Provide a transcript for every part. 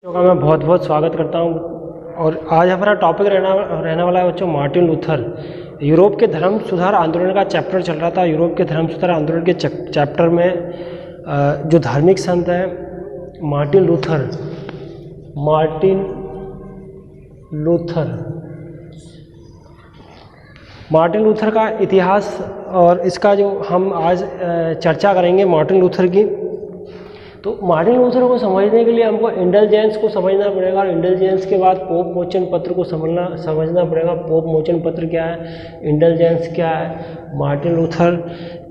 का मैं बहुत बहुत स्वागत करता हूं। और आज हमारा टॉपिक रहने वाला है बच्चों मार्टिन लूथर। यूरोप के धर्म सुधार आंदोलन का चैप्टर चल रहा था। यूरोप के धर्म सुधार आंदोलन के चैप्टर में जो धार्मिक संत हैं मार्टिन लूथर का इतिहास और इसका जो हम आज चर्चा करेंगे मार्टिन लूथर की। तो मार्टिन लूथर को समझने के लिए हमको इंडल्जेंस को समझना पड़ेगा और इंडल्जेंस के बाद पोप मोचन पत्र को समझना पड़ेगा। पोप मोचन पत्र क्या है, इंडल्जेंस क्या है, मार्टिन लूथर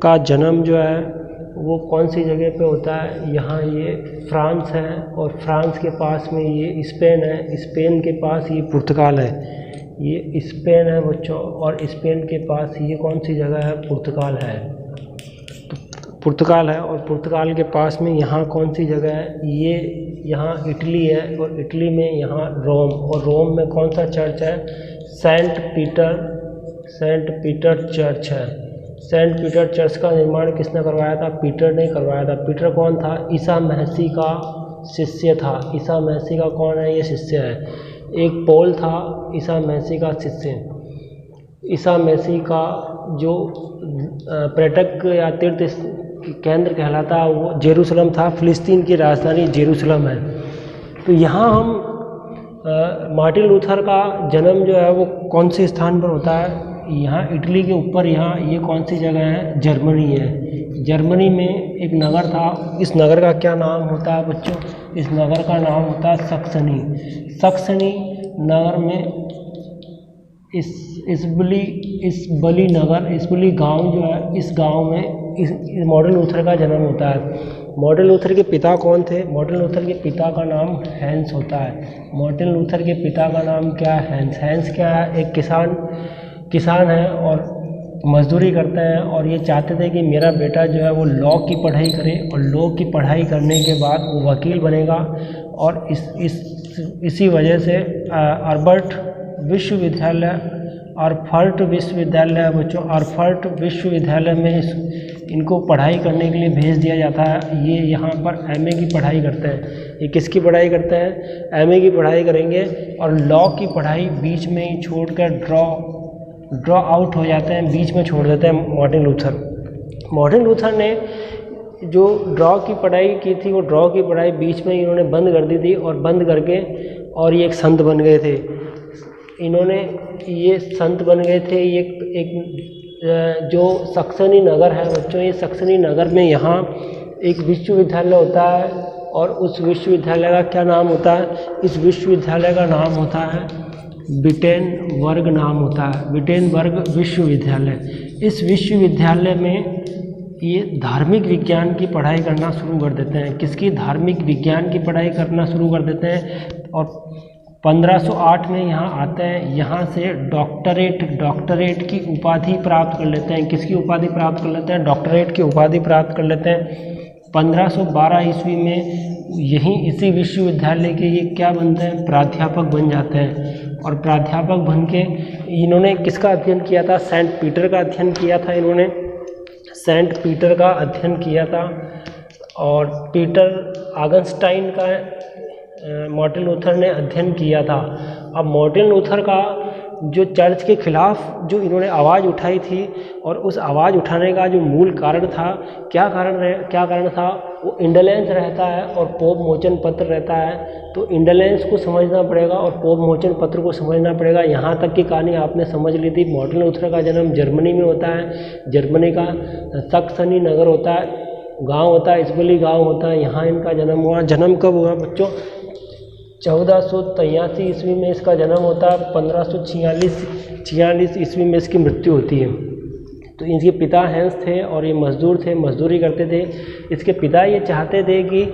का जन्म जो है वो कौन सी जगह पे होता है। यहाँ ये फ्रांस है और फ्रांस के पास में ये स्पेन है, स्पेन के पास ये पुर्तगाल है। ये स्पेन है बच्चों और स्पेन के पास ये कौन सी जगह है, पुर्तगाल है। पुर्तगाल है और पुर्तगाल के पास में यहाँ कौन सी जगह है, ये यहाँ इटली है और इटली में यहाँ रोम, और रोम में कौन सा चर्च है, सेंट पीटर चर्च है। सेंट पीटर चर्च का निर्माण किसने करवाया था, पीटर ने करवाया था। पीटर कौन था, ईसा मसीह का शिष्य था। ईसा मसीह का कौन है, ये शिष्य है। एक पौल था ईसा मसीह का शिष्य। ईसा मसीह का जो पर्यटक या तीर्थ केंद्र कहलाता है वो जेरूसलम था। फिलिस्तीन की राजधानी जेरूसलम है। तो यहाँ हम मार्टिन लूथर का जन्म जो है वो कौन से स्थान पर होता है, यहाँ इटली के ऊपर, यहाँ ये कौन सी जगह है, जर्मनी है। जर्मनी में एक नगर था, इस नगर का क्या नाम होता है बच्चों, इस नगर का नाम होता है सक्सनी नगर में इसबली गांव जो है, इस गांव में इस मार्टिन लूथर का जन्म होता है। मार्टिन लूथर के पिता कौन थे, मार्टिन लूथर के पिता का नाम हैंस होता है। मार्टिन लूथर के पिता का नाम क्या है, हैंस क्या है, एक किसान है और मजदूरी करते हैं और ये चाहते थे कि मेरा बेटा जो है वो लॉ की पढ़ाई करे और लॉ की पढ़ाई करने के बाद वो वकील बनेगा। और इसी वजह से आर्फर्ट विश्वविद्यालय बच्चों, आर्फर्ट विश्वविद्यालय में इनको पढ़ाई करने के लिए भेज दिया जाता है। ये यहाँ पर एमए की पढ़ाई करते हैं। ये किसकी पढ़ाई करते हैं, एमए की पढ़ाई करेंगे और लॉ की पढ़ाई बीच में ही छोड़कर ड्रॉ आउट हो जाते हैं, बीच में छोड़ देते हैं मार्टिन लूथर ने जो ड्रॉ की पढ़ाई की थी वो ड्रॉ की पढ़ाई बीच में इन्होंने बंद कर दी थी और बंद करके और ये एक संत बन गए थे। ये संत बन गए थे। ये एक जो सक्सनी नगर है बच्चों, ये सक्सनी नगर में यहाँ एक विश्वविद्यालय होता है और उस विश्वविद्यालय का क्या नाम होता है, इस विश्वविद्यालय का नाम होता है विटेनबर्ग नाम होता है, विटेनबर्ग विश्वविद्यालय। इस विश्वविद्यालय में ये धार्मिक विज्ञान की पढ़ाई करना शुरू कर देते हैं। किसकी, धार्मिक विज्ञान की पढ़ाई करना शुरू कर देते हैं और 1508 में यहाँ आते हैं। यहाँ से डॉक्टरेट की उपाधि प्राप्त कर लेते हैं। किसकी उपाधि प्राप्त कर लेते हैं, डॉक्टरेट की उपाधि प्राप्त कर लेते हैं। 1512 ईस्वी में यहीं इसी विश्वविद्यालय के ये क्या बनते हैं, प्राध्यापक बन जाते हैं। और प्राध्यापक बन के इन्होंने किसका अध्ययन किया था, सेंट पीटर का अध्ययन किया था। इन्होंने सेंट पीटर का अध्ययन किया था और पीटर आगनस्टाइन का मार्टिन लूथर ने अध्ययन किया था। अब मार्टिन लूथर का जो चर्च के खिलाफ जो इन्होंने आवाज़ उठाई थी और उस आवाज़ उठाने का जो मूल कारण था, क्या कारण था, वो इंडलेंस रहता है और पोप मोचन पत्र रहता है। तो इंडलेंस को समझना पड़ेगा और पोप मोचन पत्र को समझना पड़ेगा। यहाँ तक की कहानी आपने समझ ली थी। मार्टिन लूथर का जन्म जर्मनी में होता है। जर्मनी का सक्सनी नगर होता है, गांव होता है, इसबली गांव होता है, यहाँ इनका जन्म हुआ। जन्म कब हुआ बच्चों, 1483 ईस्वी में इसका जन्म होता है। 1546 ईस्वी में इसकी मृत्यु होती है। तो इनके पिता हैंस थे और ये मजदूरी करते थे। इसके पिता ये चाहते थे कि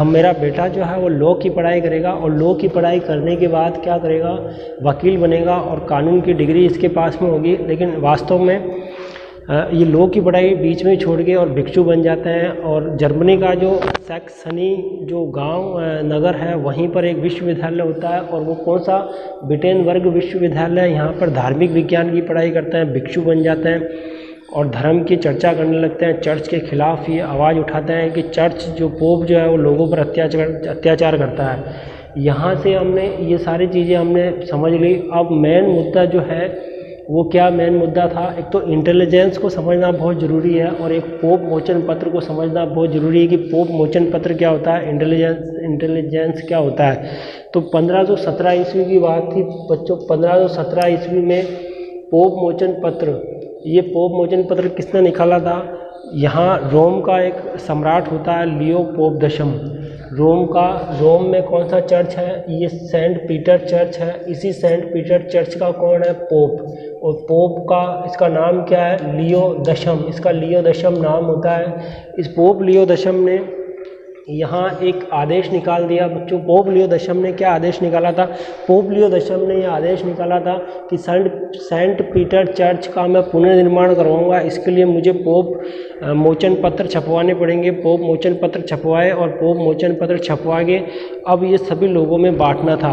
मेरा बेटा जो है वो लॉ की पढ़ाई करेगा और लॉ की पढ़ाई करने के बाद क्या करेगा, वकील बनेगा और कानून की डिग्री इसके पास में होगी। लेकिन वास्तव में ये लॉ की पढ़ाई बीच में छोड़ के और भिक्षु बन जाते हैं। और जर्मनी का जो सैक्सनी जो गांव नगर है वहीं पर एक विश्वविद्यालय होता है और वो कौन सा, विटेनबर्ग विश्वविद्यालय। यहाँ पर धार्मिक विज्ञान की पढ़ाई करते हैं, भिक्षु बन जाते हैं और धर्म की चर्चा करने लगते हैं। चर्च के खिलाफ ये आवाज़ उठाते हैं कि चर्च जो पोप जो है वो लोगों पर अत्याचार करता है। यहाँ से हमने ये सारी चीज़ें हमने समझ ली। अब मेन मुद्दा जो है वो क्या मेन मुद्दा था, एक तो इंटेलिजेंस को समझना बहुत ज़रूरी है और एक पोप मोचन पत्र को समझना बहुत ज़रूरी है कि पोप मोचन पत्र क्या होता है, इंटेलिजेंस क्या होता है। तो 1517 ईस्वी की बात थी बच्चों। 1517 ईस्वी में पोप मोचन पत्र, ये पोप मोचन पत्र किसने निकाला था? यहाँ रोम का एक सम्राट होता है लियो पोप दशम। रोम में कौन सा चर्च है? ये सेंट पीटर चर्च है। इसी सेंट पीटर चर्च का कौन है? पोप। और पोप का इसका नाम क्या है? लियो दशम। इसका लियो दशम नाम होता है। इस पोप लियो दशम ने यहाँ एक आदेश निकाल दिया बच्चों। पोप लियो दशम ने क्या आदेश निकाला था? पोप लियो दशम ने यह आदेश निकाला था कि सेंट पीटर चर्च का मैं पुनर्निर्माण करवाऊंगा। इसके लिए मुझे पोप मोचन पत्र छपवाने पड़ेंगे। पोप मोचन पत्र छपवाए और पोप मोचन पत्र छपवा के अब ये सभी लोगों में बांटना था।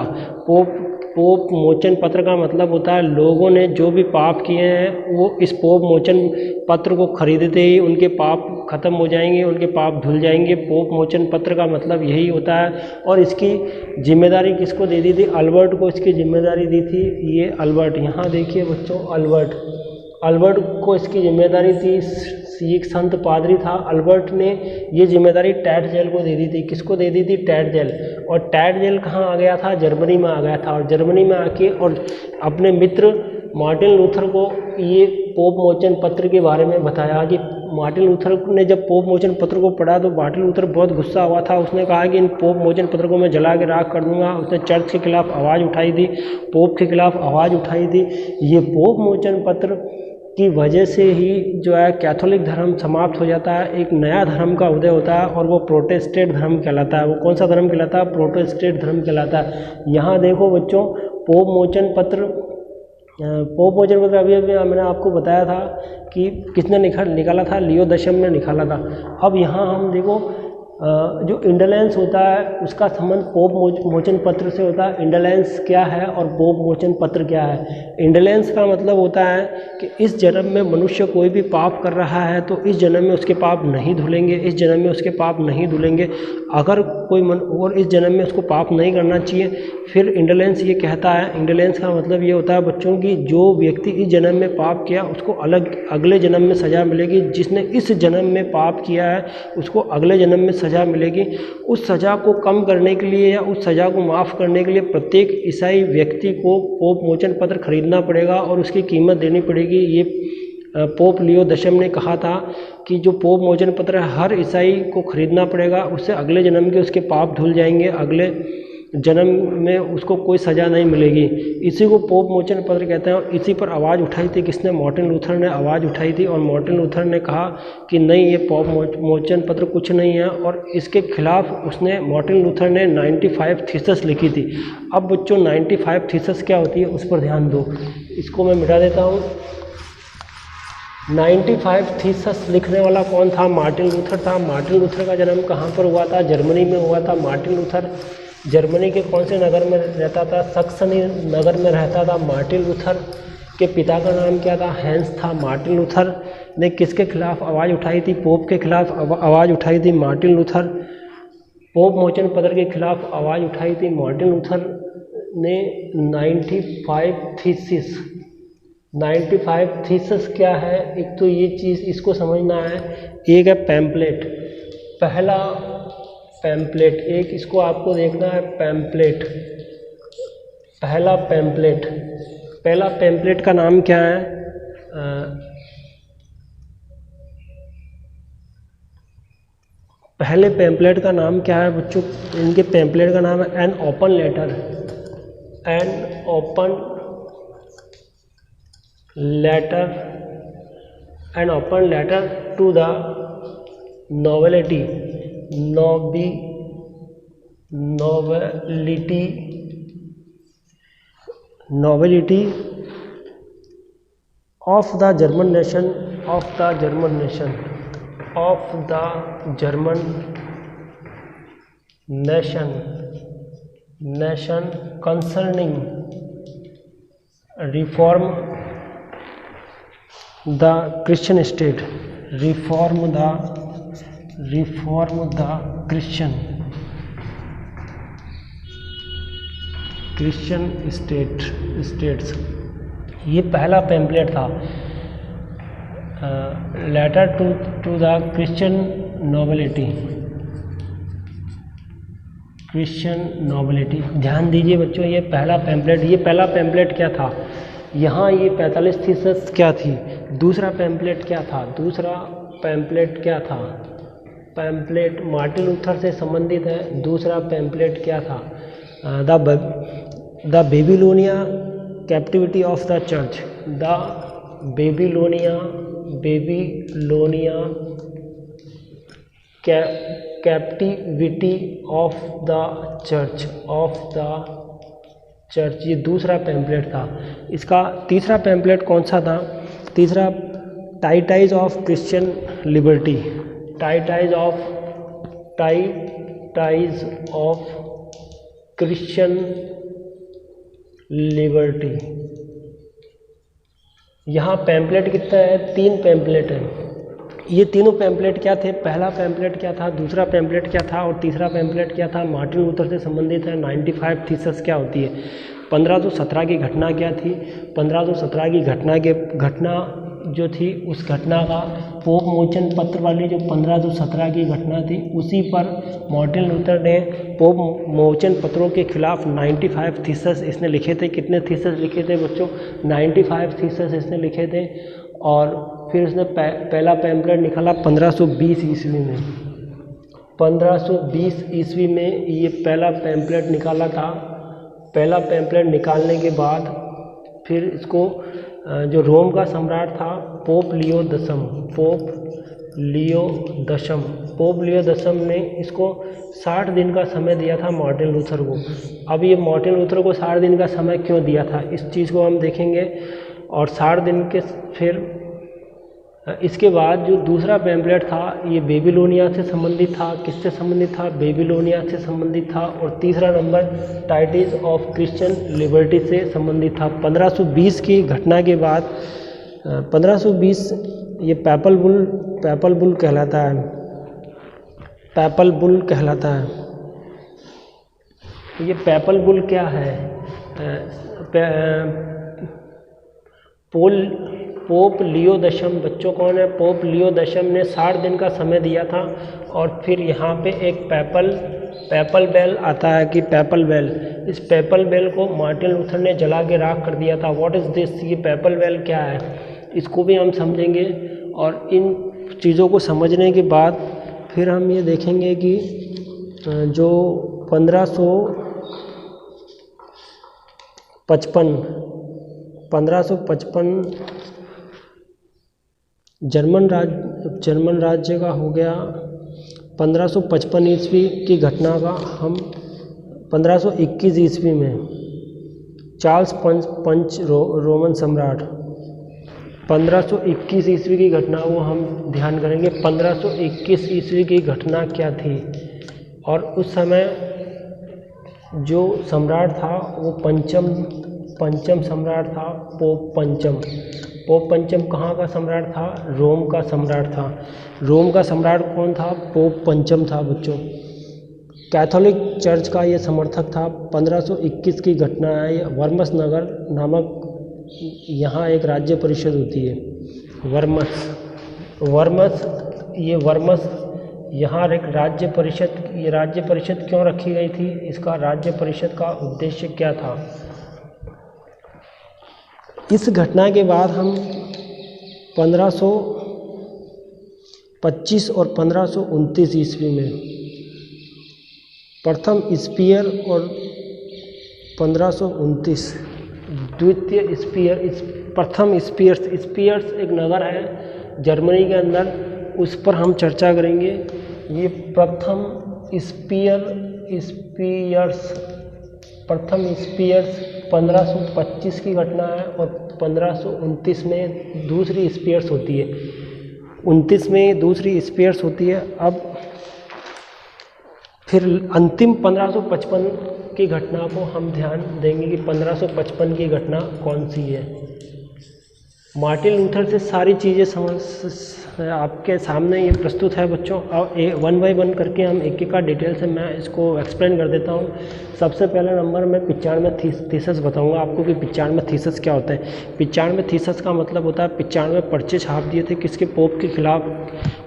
पोप मोचन पत्र का मतलब होता है लोगों ने जो भी पाप किए हैं वो इस पोप मोचन पत्र को खरीदते ही उनके पाप खत्म हो जाएंगे, उनके पाप धुल जाएंगे। पोप मोचन पत्र का मतलब यही होता है। और इसकी जिम्मेदारी किसको दे दी थी? अल्बर्ट को इसकी जिम्मेदारी दी थी। ये अल्बर्ट, यहाँ देखिए बच्चों, अल्बर्ट को इसकी जिम्मेदारी थी। एक संत पादरी था, अल्बर्ट ने ये जिम्मेदारी टैट जेल को दे दी थी। किसको दे दी थी? टैट जेल। और टैट जेल कहाँ आ गया था? जर्मनी में आ गया था। और जर्मनी में आके और अपने मित्र मार्टिन लूथर को ये पोप मोचन पत्र के बारे में बताया कि मार्टिन लूथर ने जब पोप मोचन पत्र को पढ़ा तो मार्टिन लूथर बहुत गुस्सा हुआ था। उसने कहा कि इन पोप मोचन पत्र को मैं जला के राख कर दूंगा। उसने चर्च के खिलाफ आवाज़ उठाई थी, पोप के खिलाफ आवाज़ उठाई थी। ये पोप मोचन पत्र की वजह से ही जो है कैथोलिक धर्म समाप्त हो जाता है, एक नया धर्म का उदय होता है और वो प्रोटेस्टेंट धर्म कहलाता है। वो कौन सा धर्म कहलाता है? प्रोटेस्टेंट धर्म कहलाता है। यहाँ देखो बच्चों, पोप मोचन पत्र अभी मैंने आपको बताया था कि किसने निकाला था? लियो दशम ने निकाला था। अब यहाँ हम देखो जो इंडोलेंस होता है उसका संबंध पोप मोचन पत्र से होता है। इंडोलेंस क्या है और पोप मोचन पत्र क्या है? इंडोलेंस का मतलब होता है कि इस जन्म में मनुष्य कोई भी पाप कर रहा है तो इस जन्म में उसके पाप नहीं धुलेंगे, इस जन्म में उसके पाप नहीं धुलेंगे। अगर कोई और इस जन्म में उसको पाप नहीं करना चाहिए, फिर इंडोलेंस ये कहता है, इंडोलेंस का मतलब ये होता है बच्चों की जो व्यक्ति इस जन्म में पाप किया उसको अगले जन्म में सज़ा मिलेगी। जिसने इस जन्म में पाप किया है उसको अगले जन्म में सज़ा मिलेगी। उस सज़ा को कम करने के लिए या उस सज़ा को माफ़ करने के लिए प्रत्येक ईसाई व्यक्ति को पोप मोचन पत्र खरीदना पड़ेगा और उसकी कीमत देनी पड़ेगी। ये पोप लियो दशम ने कहा था कि जो पोप मोचन पत्र है हर ईसाई को खरीदना पड़ेगा, उससे अगले जन्म के उसके पाप धुल जाएंगे, अगले जन्म में उसको कोई सज़ा नहीं मिलेगी। इसी को पोप मोचन पत्र कहते हैं। और इसी पर आवाज़ उठाई थी किसने? मार्टिन लूथर ने आवाज़ उठाई थी। और मार्टिन लूथर ने कहा कि नहीं, ये पोप मोचन पत्र कुछ नहीं है। और इसके खिलाफ मार्टिन लूथर ने 95 थीसिस लिखी थी। अब बच्चों 95 थीसिस क्या होती है उस पर ध्यान दो। इसको मैं मिटा देता हूँ। 95 थीसिस लिखने वाला कौन था? मार्टिन लूथर था। मार्टिन लूथर का जन्म कहाँ पर हुआ था? जर्मनी में हुआ था। मार्टिन लूथर जर्मनी के कौन से नगर में रहता था? सक्सनी नगर में रहता था। मार्टिन लूथर के पिता का नाम क्या था? हैंस था। मार्टिन लूथर ने किसके खिलाफ आवाज़ उठाई थी? पोप के खिलाफ आवाज़ उठाई थी मार्टिन लूथर। पोप मोचन पत्र के खिलाफ आवाज़ उठाई थी मार्टिन लूथर ने। 95 थीसिस क्या है? एक तो ये चीज़ इसको समझना है। एक है पैम्पलेट, पहला पैम्पलेट, एक इसको आपको देखना है पैम्पलेट, पहला पैम्पलेट का नाम क्या है? पहले पैम्पलेट का नाम क्या है बच्चों? इनके पैम्पलेट का नाम है an open letter to the nobility of the German nation concerning reform the Christian state, reform the Christian states, ये पहला पैम्पलेट था। Letter to the Christian nobility, ध्यान दीजिए बच्चों, ये पहला पैम्पलेट क्या था, यहाँ ये 45 थीसिस क्या थी, दूसरा पैम्पलेट क्या था, पैम्पलेट मार्टिन लूथर से संबंधित है। दूसरा पैम्पलेट क्या था, the Babylonia captivity of the church, the Babylonia captivity of the church, ये दूसरा पैम्पलेट था। इसका तीसरा पैम्पलेट कौन सा था, तीसरा treatise of Christian liberty, treatise of Christian liberty. यहाँ पैम्पलेट कितना है, 3 पैम्पलेट है। ये तीनों पैम्पलेट क्या थे, पहला पैम्पलेट क्या था, दूसरा पैम्पलेट क्या था और तीसरा पैम्पलेट क्या था, मार्टिन लूथर से संबंधित है। 95 थीसिस क्या होती है, 1517 की घटना क्या थी, 1517 की घटना जो थी, उस घटना का पोप मोचन पत्र वाली जो 1517 की घटना थी, उसी पर मार्टिन लूथर ने पोप मोचन पत्रों के खिलाफ 95 थीसिस इसने लिखे थे। कितने थीसिस लिखे थे बच्चों, 95 थीसिस इसने लिखे थे। और फिर उसने पहला पैम्पलेट निकाला 1520 ईस्वी में। 1520 ईस्वी में ये पहला पैम्पलेट निकाला था। पहला पैम्पलेट निकालने के बाद फिर इसको जो रोम का सम्राट था पोप लियो दशम ने इसको 60 दिन का समय दिया था मार्टिन लूथर को। अब ये मार्टिन लूथर को 60 दिन का समय क्यों दिया था, इस चीज़ को हम देखेंगे। और 60 दिन के फिर इसके बाद जो दूसरा पैम्पलेट था ये बेबीलोनिया से संबंधित था। किससे संबंधित था, बेबीलोनिया से संबंधित था। और तीसरा नंबर टाइटिस ऑफ क्रिश्चियन लिबर्टी से संबंधित था। 1520 की घटना के बाद 1520 ये पैपल बुल कहलाता है। ये पैपल बुल क्या है, पोप लियो दशम, बच्चों कौन है, पोप लियो दशम ने 60 दिन का समय दिया था। और फिर यहाँ पे एक पैपल बेल आता है कि पैपल बेल, इस पैपल बेल को मार्टिन लूथर ने जला के राख कर दिया था। व्हाट इज़ दिस, ये पैपल बेल क्या है, इसको भी हम समझेंगे। और इन चीज़ों को समझने के बाद फिर हम ये देखेंगे कि जो 1555 जर्मन राज्य का हो गया। 1555 ईस्वी की घटना का हम 1521 ईस्वी में चार्ल्स पंच रोमन सम्राट, 1521 ईस्वी की घटना को हम ध्यान करेंगे। 1521 ईस्वी की घटना क्या थी, और उस समय जो सम्राट था वो पंचम सम्राट था, पोप पंचम कहाँ का सम्राट था, रोम का सम्राट था। रोम का सम्राट कौन था, पोप पंचम था बच्चों। कैथोलिक चर्च का ये समर्थक था। 1521 की घटना है। वर्मस नगर नामक यहाँ एक राज्य परिषद होती है, वर्मस यहाँ एक राज्य परिषद। ये राज्य परिषद क्यों रखी गई थी, इसका राज्य परिषद का उद्देश्य क्या था। इस घटना के बाद हम 1525 और 1529 ईस्वी में प्रथम स्पीयर और 1529 द्वितीय स्पीयर। प्रथम स्पीयर्स एक नगर है जर्मनी के अंदर, उस पर हम चर्चा करेंगे। ये प्रथम स्पीयर्स 1525 की घटना है। और 1529 में दूसरी स्पीयर्स होती है, 29 में दूसरी स्पीयर्स होती है। अब फिर अंतिम 1555 की घटना को हम ध्यान देंगे कि 1555 की घटना कौन सी है। मार्टिन लूथर से सारी चीज़ें आपके सामने ये प्रस्तुत है बच्चों। अब 1 बाय 1 करके हम एक एक का डिटेल से मैं इसको एक्सप्लेन कर देता हूँ। सबसे पहला नंबर मैं 95 थीसिस बताऊंगा आपको कि 95 थीसिस क्या होता है। 95 थीसिस का मतलब होता है 95 पर्चे छाप दिए थे किसके, पोप के खिलाफ।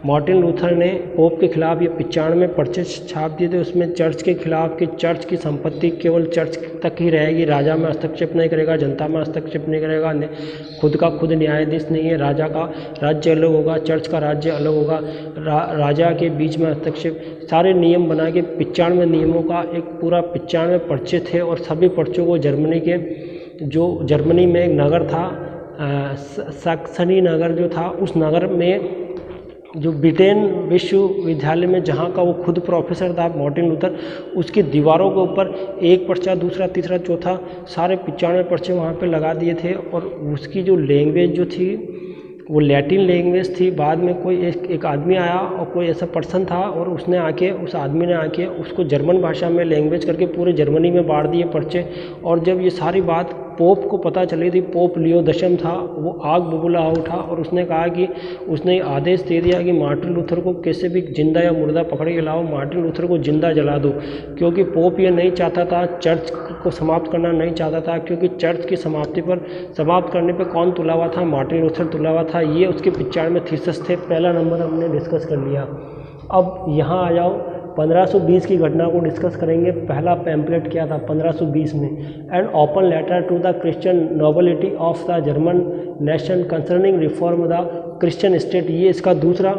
मार्टिन लूथर ने पोप के खिलाफ ये 95 पर्चे छाप दिए थे। उसमें चर्च के खिलाफ कि चर्च की संपत्ति केवल चर्च तक ही रहेगी, राजा में हस्तक्षेप नहीं करेगा, जनता में हस्तक्षेप नहीं करेगा, खुद का खुद न्यायाधीश नहीं है, राजा का राज्य अलग होगा, चर्च का राज्य अलग होगा, राजा के बीच में हस्तक्षेप, सारे नियम बना के 95 नियमों का एक पूरा 95 पर्चे थे। और सभी पर्चों को जर्मनी में एक नगर था सैक्सनी नगर जो था, उस नगर में जो ब्रिटेन विश्वविद्यालय में जहाँ का वो खुद प्रोफेसर था मार्टिन लूथर, उसकी दीवारों के ऊपर एक पर्चा, दूसरा, तीसरा, चौथा, सारे 95 पर्चे वहाँ पे लगा दिए थे। और उसकी जो लैंग्वेज जो थी वो लैटिन लैंग्वेज थी। बाद में कोई एक आदमी आया और कोई ऐसा पर्सन था और उस आदमी ने आके उसको जर्मन भाषा में लैंग्वेज करके पूरे जर्मनी में बांट दिए पर्चे। और जब ये सारी बात पोप को पता चली थी, पोप लियो 10 था, वो आग बबूला उठा और उसने कहा कि उसने आदेश दे दिया कि मार्टिन लूथर को कैसे भी जिंदा या मुर्दा पकड़ के लाओ, मार्टिन लूथर को जिंदा जला दो। क्योंकि पोप ये नहीं चाहता था, चर्च को समाप्त करना नहीं चाहता था, क्योंकि चर्च की समाप्त करने पे कौन तुला हुआ था, मार्टिन लूथर तुला हुआ था। ये उसके 95 थीसिस थे। पहला नंबर हमने डिस्कस कर लिया। अब यहाँ आ जाओ, 1520 की घटना को डिस्कस करेंगे। पहला पैम्पलेट क्या था 1520 में, and open letter to the Christian nobility of the German nation concerning reform the Christian state. ये इसका दूसरा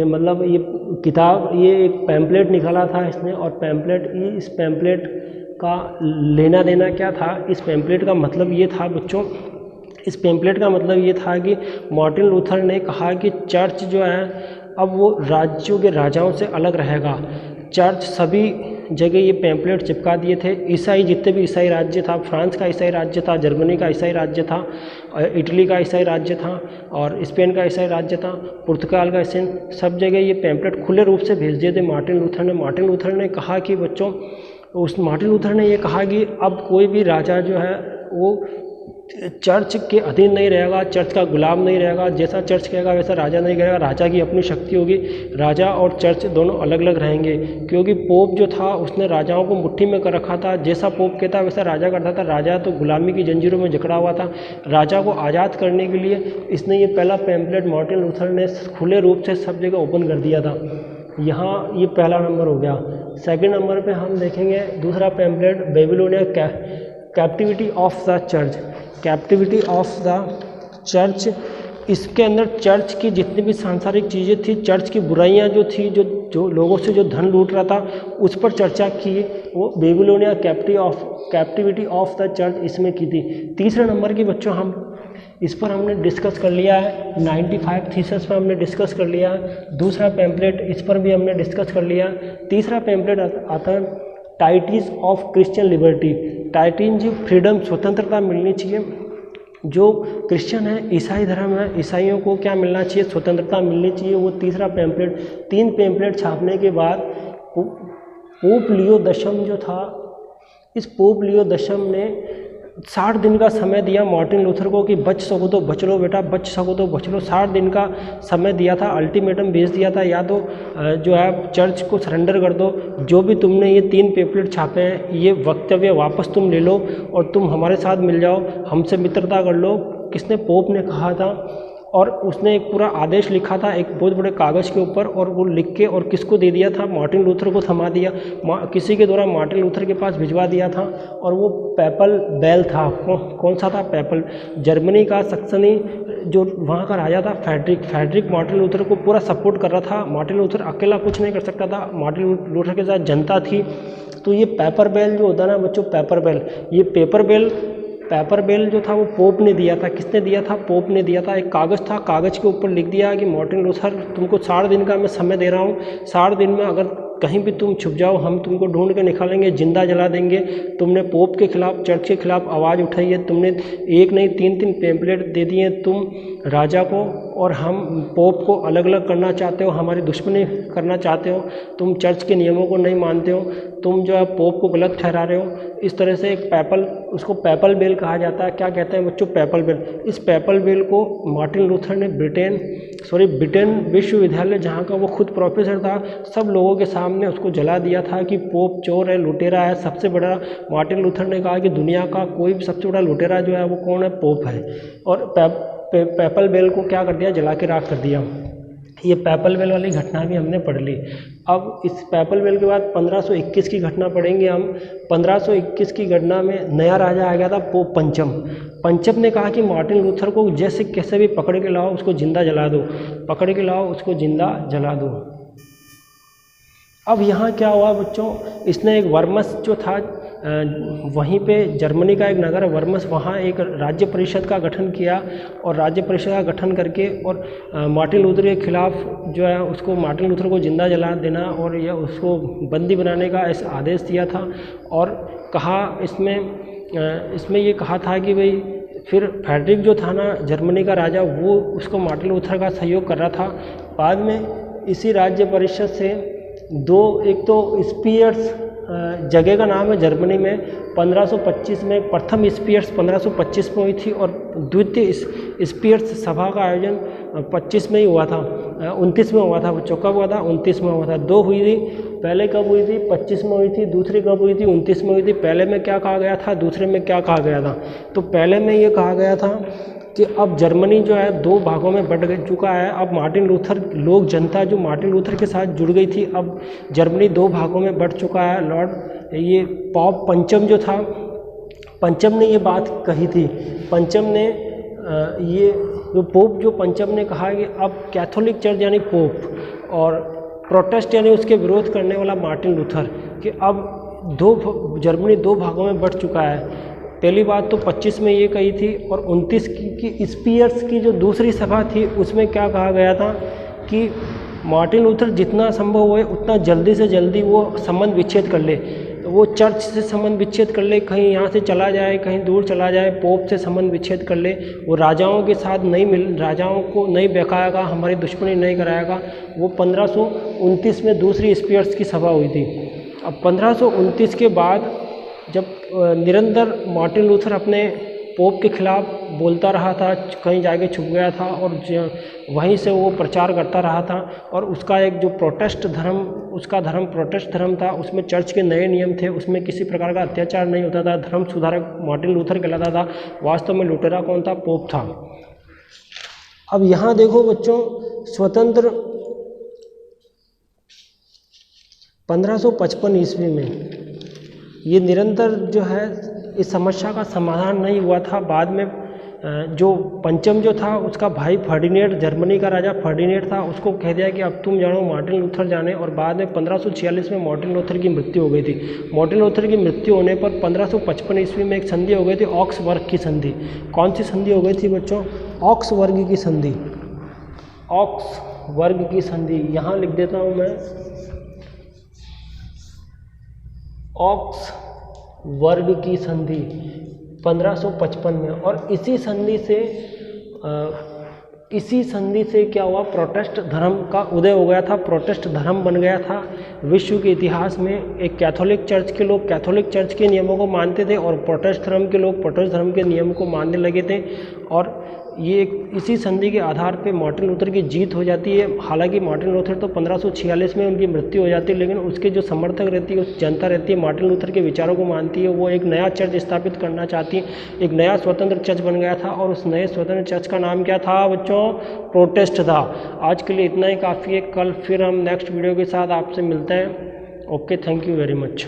मतलब ये किताब, ये एक पैम्पलेट निकाला था इसने। और इस पैम्पलेट का लेना देना क्या था, इस पैम्पलेट का मतलब ये था बच्चों, इस पैम्पलेट का मतलब ये था कि मार्टिन लूथर ने कहा कि चर्च जो है अब वो राज्यों के राजाओं से अलग रहेगा। चर्च सभी जगह ये पैम्पलेट चिपका दिए थे। ईसाई जितने भी ईसाई राज्य था, फ्रांस का ईसाई राज्य था, जर्मनी का ईसाई राज्य था, इटली का ईसाई राज्य था, और स्पेन का ईसाई राज्य था, पुर्तगाल का ईसाई, सब जगह ये पैम्पलेट खुले रूप से भेज दिए थे मार्टिन लूथर ने। मार्टिन लूथर ने कहा कि बच्चों, मार्टिन लूथर ने ये कहा कि अब कोई भी राजा जो है वो चर्च के अधीन नहीं रहेगा, चर्च का गुलाम नहीं रहेगा। जैसा चर्च कहेगा वैसा राजा नहीं करेगा, राजा की अपनी शक्ति होगी, राजा और चर्च दोनों अलग अलग रहेंगे। क्योंकि पोप जो था उसने राजाओं को मुट्ठी में कर रखा था, जैसा पोप कहता वैसा राजा करता था। राजा तो गुलामी की जंजीरों में जकड़ा हुआ था। राजा को आज़ाद करने के लिए इसने ये पहला पैम्पलेट मार्टिन लूथर ने खुले रूप से सब जगह ओपन कर दिया था। यहाँ ये पहला नंबर हो गया। सेकंड नंबर पे हम देखेंगे दूसरा pamphlet, Babylonia captivity of the church. Captivity of the church, इसके अंदर चर्च की जितनी भी सांसारिक चीज़ें थी, चर्च की बुराइयां जो थी, जो लोगों से जो धन लूट रहा था, उस पर चर्चा की। वो Babylonia captivity of the church इसमें की थी। तीसरे नंबर की बच्चों हम इस पर हमने डिस्कस कर लिया है, 95 थीसिस पर हमने डिस्कस कर लिया है। दूसरा पैम्पलेट इस पर भी हमने डिस्कस कर लिया। तीसरा पैम्पलेट आता है टाइटिस ऑफ क्रिश्चियन लिबर्टी। टाइटिन जी फ्रीडम, स्वतंत्रता मिलनी चाहिए। जो क्रिश्चियन है, ईसाई धर्म है, ईसाइयों को क्या मिलना चाहिए, स्वतंत्रता मिलनी चाहिए। वो तीसरा पैम्पलेट, 3 पैम्पलेट छापने के बाद पोप लियो 10 जो था, इस पोप लियो 10 ने 60 दिन का समय दिया मार्टिन लूथर को कि बच सको तो बच लो बेटा, बच सको तो बच लो। 60 दिन का समय दिया था, अल्टीमेटम भेज दिया था, या तो जो है चर्च को सरेंडर कर दो, जो भी तुमने ये 3 पैम्पलेट छापे हैं ये वक्तव्य वापस तुम ले लो और तुम हमारे साथ मिल जाओ, हमसे मित्रता कर लो। किसने, पोप ने कहा था। और उसने एक पूरा आदेश लिखा था एक बहुत बड़े कागज़ के ऊपर, और वो लिख के और किसको दे दिया था, मार्टिन लूथर को थमा दिया। किसी के द्वारा मार्टिन लूथर के पास भिजवा दिया था। और वो पेपल बेल था। कौन सा था, पेपल, जर्मनी का सक्सनी जो वहाँ का राजा था फ्रेडरिक मार्टिन लूथर को पूरा सपोर्ट कर रहा था। मार्टिन लूथर अकेला कुछ नहीं कर सकता था, मार्टिन लूथर के साथ जनता थी। तो ये पेपर बेल जो होता है ना बच्चों, पेपर बेल, ये पेपर बेल जो था वो पोप ने दिया था। किसने दिया था, पोप ने दिया था। एक कागज़ था, कागज़ के ऊपर लिख दिया कि मार्टिन लूथर तुमको 60 दिन का मैं समय दे रहा हूँ, 60 दिन में अगर कहीं भी तुम छुप जाओ हम तुमको ढूंढ के निकालेंगे, जिंदा जला देंगे। तुमने पोप के खिलाफ, चर्च के खिलाफ आवाज़ उठाई है, तुमने 1 नहीं 3 पैम्पलेट दे दिए, तुम राजा को और हम पोप को अलग अलग करना चाहते हो, हमारी दुश्मनी करना चाहते हो, तुम चर्च के नियमों को नहीं मानते हो, तुम जो है पोप को गलत ठहरा रहे हो। इस तरह से एक पैपल, उसको पैपल बिल कहा जाता है। क्या कहते हैं बच्चों? PayPal bill. इस पैपल बिल को मार्टिन लूथर ने ब्रिटेन विश्वविद्यालय, जहाँ का वो खुद प्रोफेसर था, सब लोगों के सामने उसको जला दिया था कि पोप चोर है, लुटेरा है। सबसे बड़ा मार्टिन लूथर ने कहा कि दुनिया का कोई भी सबसे बड़ा लुटेरा जो है वो कौन है? पोप है। और पैपल बेल को क्या कर दिया? जला के राख कर दिया। ये पैपल बेल वाली घटना भी हमने पढ़ ली। अब इस पैपल बेल के बाद 1521 की घटना पढ़ेंगे हम। 1521 की घटना में नया राजा आ गया था, पोप पंचम ने कहा कि मार्टिन लूथर को जैसे कैसे भी पकड़ के लाओ, उसको जिंदा जला दो, पकड़ के लाओ, उसको जिंदा जला दो। अब यहाँ क्या हुआ बच्चों? इसने एक वर्मस जो था, वहीं पे जर्मनी का एक नगर है वर्मस, वहाँ एक राज्य परिषद का गठन किया और राज्य परिषद का गठन करके और मार्टिन लूथर के खिलाफ जो है उसको, मार्टिन लूथर को जिंदा जला देना और या उसको बंदी बनाने का ऐसा आदेश दिया था। और कहा इसमें ये कहा था कि भाई फिर फ्रेडरिक जो था ना, जर्मनी का राजा, वो उसको मार्टिन लूथर का सहयोग कर रहा था। बाद में इसी राज्य परिषद से एक तो स्पीयर्स जगह का नाम है जर्मनी में, 1525 में प्रथम स्पीयर्स 1525 में हुई थी और द्वितीय स्पीयर्स सभा का आयोजन 25 में ही हुआ था, 29 में हुआ था बच्चों। कब हुआ था? 29 में हुआ था। 2 हुई थी, पहले कब हुई थी? 25 में हुई थी। दूसरी कब हुई थी? 29 में हुई थी। पहले में क्या कहा गया था, दूसरे में क्या कहा गया था? तो पहले में ये कहा गया था कि अब जर्मनी जो है 2 भागों में बंट चुका है। अब मार्टिन लूथर, लोग जनता जो मार्टिन लूथर के साथ जुड़ गई थी, अब जर्मनी 2 भागों में बंट चुका है। ये पॉप पंचम जो था, पंचम ने ये बात कही थी। पंचम ने ये जो पोप जो पंचम ने कहा कि अब कैथोलिक चर्च यानी पोप और प्रोटेस्ट यानी उसके विरोध करने वाला मार्टिन लूथर, कि अब जर्मनी 2 भागों में बंट चुका है। पहली बात तो 25 में ये कही थी और 29 की स्पीयर्स की जो दूसरी सभा थी उसमें क्या कहा गया था कि मार्टिन लूथर जितना संभव हो उतना जल्दी से जल्दी वो संबंध विच्छेद कर ले, वो चर्च से संबंध विच्छेद कर ले, कहीं यहाँ से चला जाए, कहीं दूर चला जाए, पोप से संबंध विच्छेद कर ले, वो राजाओं के साथ राजाओं को नहीं बहकाएगा, हमारी दुश्मनी नहीं कराएगा। वो 1529 में दूसरी स्पीयर्स की सभा हुई थी। अब 1529 के बाद जब निरंतर मार्टिन लूथर अपने पोप के खिलाफ बोलता रहा था, कहीं जाके छुप गया था और वहीं से वो प्रचार करता रहा था। और उसका एक जो प्रोटेस्ट धर्म था, उसमें चर्च के नए नियम थे, उसमें किसी प्रकार का अत्याचार नहीं होता था, धर्म सुधारक मार्टिन लूथर कहलाता था। वास्तव में लुटेरा कौन था? पोप था। अब यहाँ देखो बच्चों, स्वतंत्र 1555 ईस्वी में ये निरंतर जो है इस समस्या का समाधान नहीं हुआ था। बाद में जो पंचम जो था उसका भाई फर्डिनेंड, जर्मनी का राजा फर्डिनेंड था, उसको कह दिया कि अब तुम जानो, मार्टिन लूथर जाने। और बाद में 1546 में मार्टिन लूथर की मृत्यु हो गई थी। मार्टिन लूथर की मृत्यु होने पर 1555 ईस्वी में एक संधि हो गई थी, ऑक्सबर्ग की संधि। कौन सी संधि हो गई थी बच्चों? ऑक्सबर्ग की संधि। ऑक्सबर्ग की संधि यहाँ लिख देता हूँ मैं, ऑक्सबर्ग की संधि 1555 में। और इसी संधि से क्या हुआ? प्रोटेस्ट धर्म का उदय हो गया था, प्रोटेस्ट धर्म बन गया था। विश्व के इतिहास में एक कैथोलिक चर्च के लोग कैथोलिक चर्च के नियमों को मानते थे और प्रोटेस्ट धर्म के लोग प्रोटेस्ट धर्म के नियम को मानने लगे थे। और ये इसी संधि के आधार पे मार्टिन लूथर की जीत हो जाती है। हालांकि मार्टिन लूथर तो 1546 में उनकी मृत्यु हो जाती है, लेकिन उसके जो समर्थक रहती है, उस जनता रहती है, मार्टिन लूथर के विचारों को मानती है। वो एक नया चर्च स्थापित करना चाहती है, एक नया स्वतंत्र चर्च बन गया था। और उस नए स्वतंत्र चर्च का नाम क्या था बच्चों? प्रोटेस्ट था। आज के लिए इतना ही काफ़ी है। कल फिर हम नेक्स्ट वीडियो के साथ आपसे मिलते हैं। Okay, thank you very much.